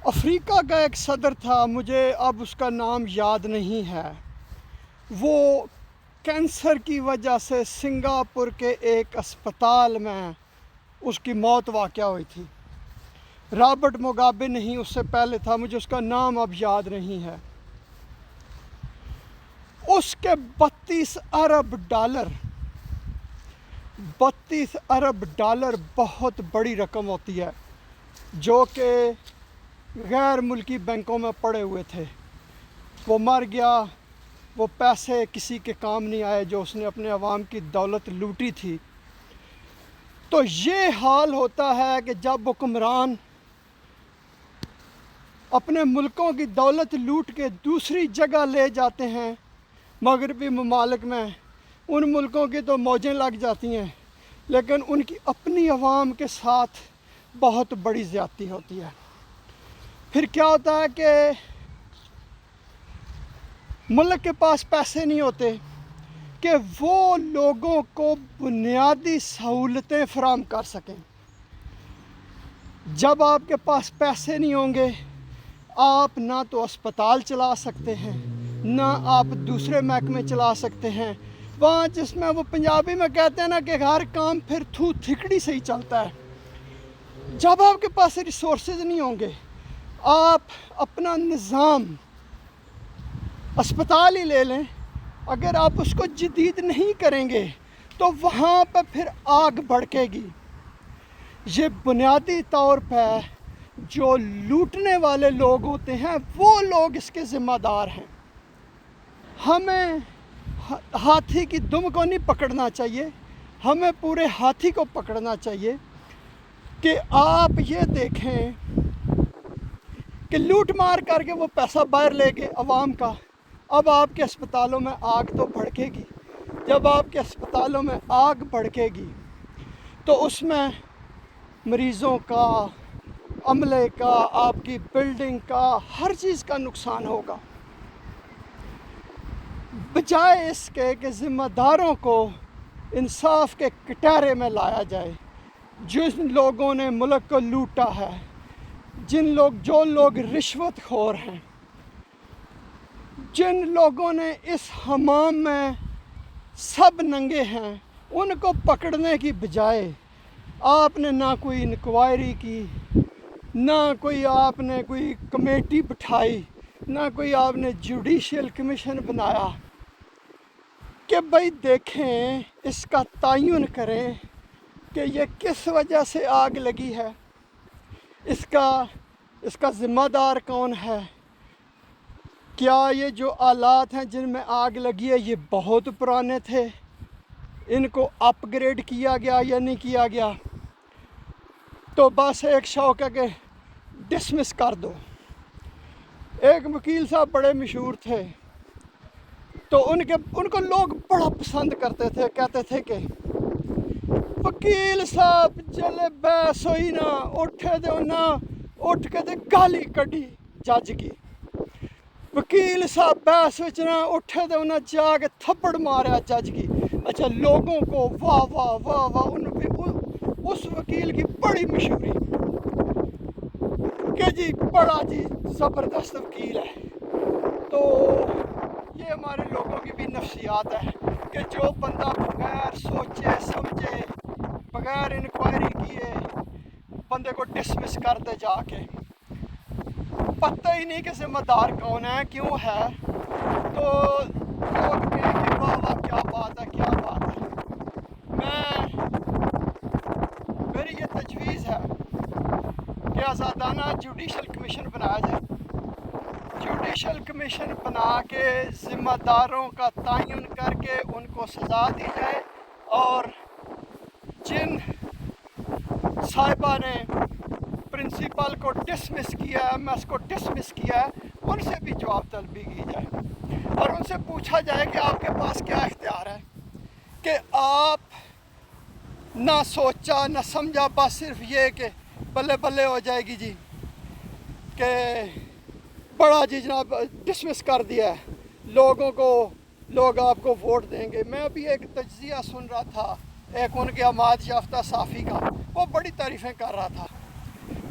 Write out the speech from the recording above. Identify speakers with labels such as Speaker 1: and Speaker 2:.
Speaker 1: افریقہ کا ایک صدر تھا، مجھے اب اس کا نام یاد نہیں ہے، وہ کینسر کی وجہ سے سنگاپور کے ایک اسپتال میں اس کی موت واقع ہوئی تھی۔ رابرٹ موگابے نہیں، اس سے پہلے تھا، مجھے اس کا نام اب یاد نہیں ہے۔ اس کے 32 ارب ڈالر بہت بڑی رقم ہوتی ہے، جو کہ غیر ملکی بینکوں میں پڑے ہوئے تھے۔ وہ مر گیا، وہ پیسے کسی کے کام نہیں آئے جو اس نے اپنے عوام کی دولت لوٹی تھی۔ تو یہ حال ہوتا ہے کہ جب حکمران اپنے ملکوں کی دولت لوٹ کے دوسری جگہ لے جاتے ہیں، مغربی ممالک میں ان ملکوں کی تو موجیں لگ جاتی ہیں، لیکن ان کی اپنی عوام کے ساتھ بہت بڑی زیادتی ہوتی ہے۔ پھر کیا ہوتا ہے کہ ملک کے پاس پیسے نہیں ہوتے کہ وہ لوگوں کو بنیادی سہولتیں فراہم کر سکیں۔ جب آپ کے پاس پیسے نہیں ہوں گے، آپ نہ تو اسپتال چلا سکتے ہیں، نہ آپ دوسرے محکمے چلا سکتے ہیں۔ وہاں جس میں وہ پنجابی میں کہتے ہیں نا کہ ہر کام پھر تھو تھکڑی سے ہی چلتا ہے۔ جب آپ کے پاس ریسورسز نہیں ہوں گے، آپ اپنا نظام اسپتال ہی لے لیں، اگر آپ اس کو جدید نہیں کریں گے تو وہاں پہ پھر آگ بھڑکے گی۔ یہ بنیادی طور پہ جو لوٹنے والے لوگ ہوتے ہیں وہ لوگ اس کے ذمہ دار ہیں۔ ہمیں ہاتھی کی دم کو نہیں پکڑنا چاہیے، ہمیں پورے ہاتھی کو پکڑنا چاہیے۔ کہ آپ یہ دیکھیں کہ لوٹ مار کر کے وہ پیسہ باہر لے گئے عوام کا، اب آپ کے اسپتالوں میں آگ تو بھڑکے گی۔ جب آپ کے اسپتالوں میں آگ بھڑکے گی تو اس میں مریضوں کا، عملے کا، آپ کی بلڈنگ کا، ہر چیز کا نقصان ہوگا۔ بجائے اس کے کہ ذمہ داروں کو انصاف کے کٹہرے میں لایا جائے، جن لوگوں نے ملک کو لوٹا ہے، جو لوگ رشوت خور ہیں، جن لوگوں نے اس حمام میں سب ننگے ہیں، ان کو پکڑنے کی بجائے آپ نے نہ کوئی انکوائری کی، نہ کوئی آپ نے کوئی کمیٹی بٹھائی، نہ کوئی آپ نے جوڈیشل کمیشن بنایا کہ بھائی دیکھیں، اس کا تعین کریں کہ یہ کس وجہ سے آگ لگی ہے، اس کا ذمہ دار کون ہے، کیا یہ جو آلات ہیں جن میں آگ لگی ہے یہ بہت پرانے تھے، ان کو اپ گریڈ کیا گیا یا نہیں کیا گیا۔ تو بس ایک شوق ہے کہ ڈسمس کر دو۔ ایک وکیل صاحب بڑے مشہور تھے، تو ان کو لوگ بڑا پسند کرتے تھے، کہتے تھے کہ وکیل صاحب جلے بحث ہوئی نا، اٹھے دے نہ اٹھ کے دے گالی کڈی جج کی۔ وکیل صاحب بحث وچ نہ اٹھے دے انہاں جا کے تھپڑ ماریا جج کی۔ اچھا، لوگوں کو واہ واہ واہ واہ، اس وکیل کی بڑی مشہوری کہ جی بڑا جی زبردست وکیل ہے۔ تو یہ ہمارے لوگوں کی بھی نفسیات ہے کہ جو بندہ بغیر سوچے سمجھے، بغیر انکوائری کیے بندے کو ڈسمس کر دے جا کے، پتہ ہی نہیں کہ ذمہ دار کون ہے، کیوں ہے، تو لوگ کہیں کہ واہ واہ کیا بات ہے، کیا بات ہے۔ میری یہ تجویز ہے کہ آزادانہ جوڈیشل کمیشن بنایا جائے، جوڈیشل کمیشن بنا کے ذمہ داروں کا تعین کر کے ان کو سزا دی جائے، اور جن صاحبہ نے پرنسپل کو ڈسمس کیا ہے، ایم ایس کو ڈسمس کیا ہے، ان سے بھی جواب طلبی کی جائے، اور ان سے پوچھا جائے کہ آپ کے پاس کیا اختیار ہے کہ آپ نہ سوچا نہ سمجھا، بس صرف یہ کہ بلے بلے ہو جائے گی جی کہ بڑا جی جناب ڈسمس کر دیا ہے، لوگ آپ کو ووٹ دیں گے۔ میں ابھی ایک تجزیہ سن رہا تھا ایک ان کے عماد یافتہ صحافی کا، وہ بڑی تعریفیں کر رہا تھا